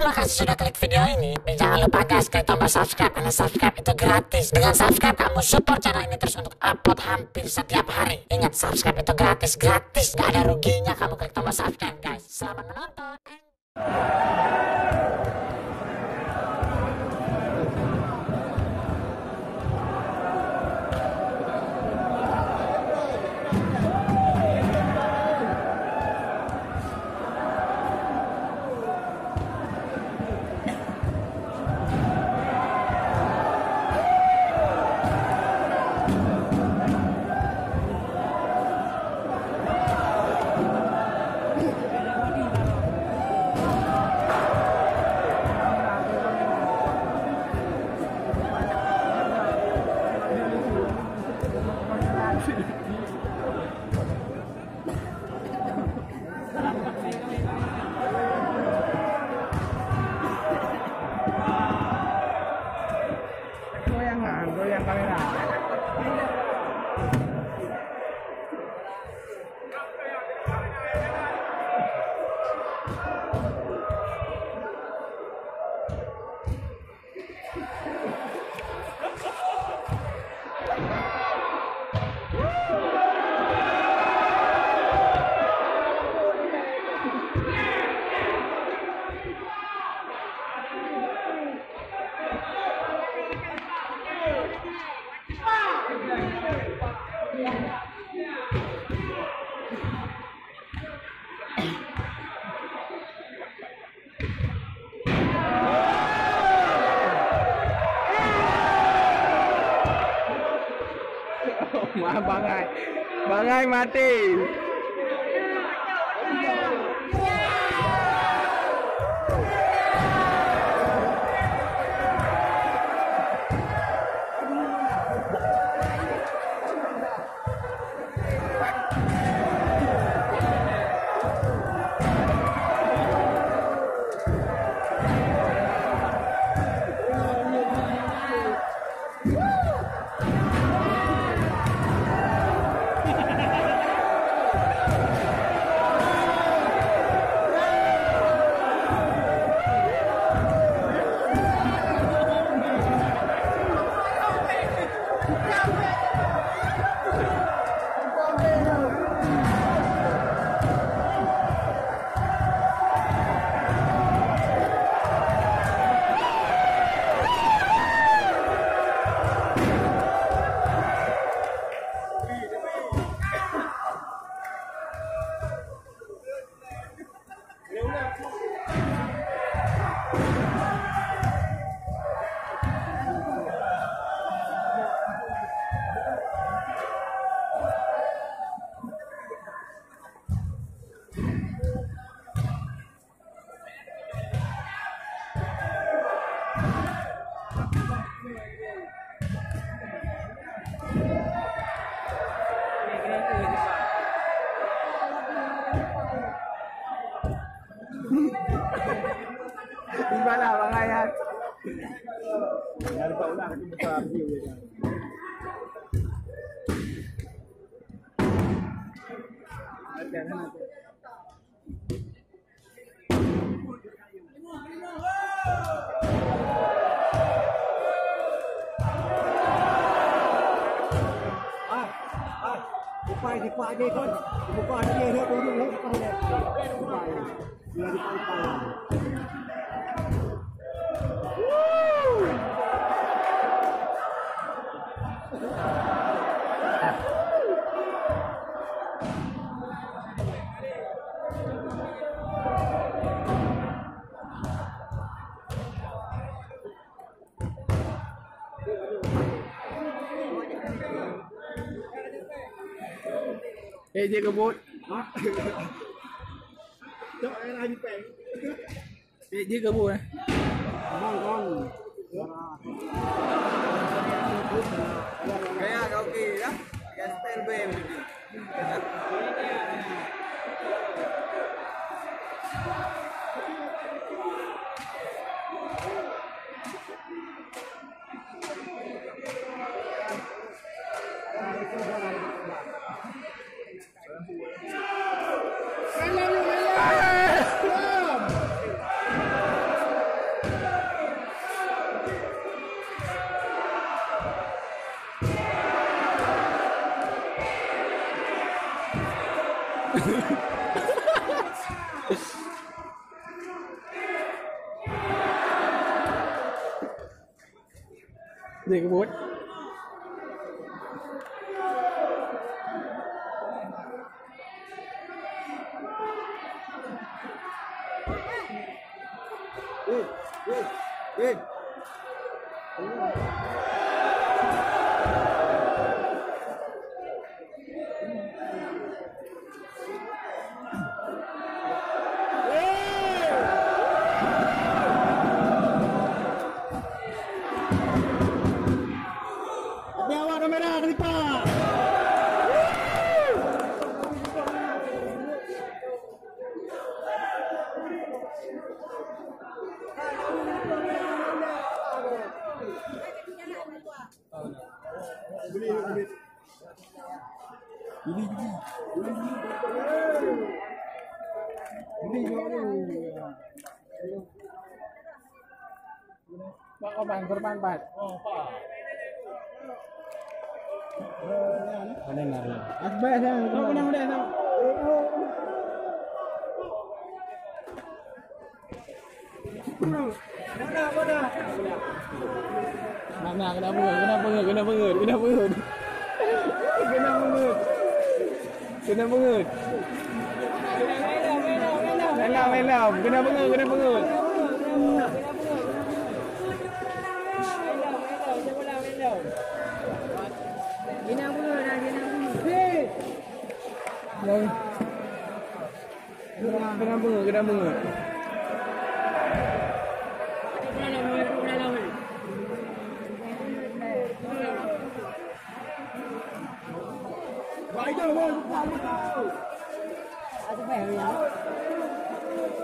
Terima kasih sudah klik video ini. Dan jangan lupa guys, klik tombol subscribe karena subscribe itu gratis. Dengan subscribe kamu support channel ini terus untuk upload hampir setiap hari. Ingat, subscribe itu gratis, gak ada ruginya kamu klik tombol subscribe guys. Selamat menonton. Goyang kamera. Bangai mati. Di mana Bang Ayat? Dari Pak Ulang itu besar view ya. Đi qua đây con, đi qua đây hết đối tượng hết con này, đi qua dia kebut. Cok ai đi peng. Dia kebut. Con. Kayak kau kira ya style BM gitu. Dia kebut. Biawak kamera kelipat. Pak korban 4. Oh, Pak. Mana nak? Akbar sana. Kau menang dah sana. Nak kena pengut. Melam. Kena pengut. Kena pengut.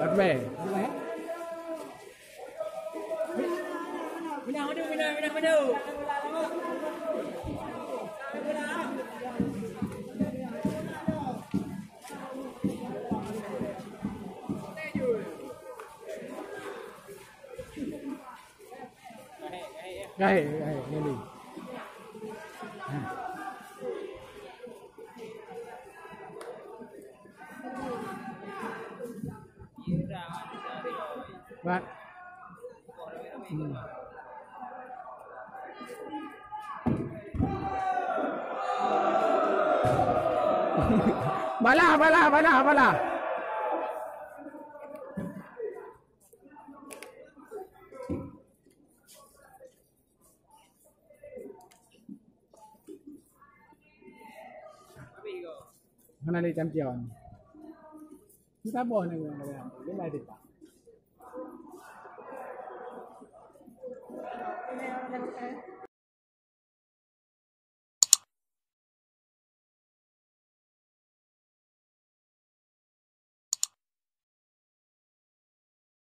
Akbar. Menang. Đây, nghe đi. Vâng. Bala. Mana ni champion? Kita boleh ni, kita boleh.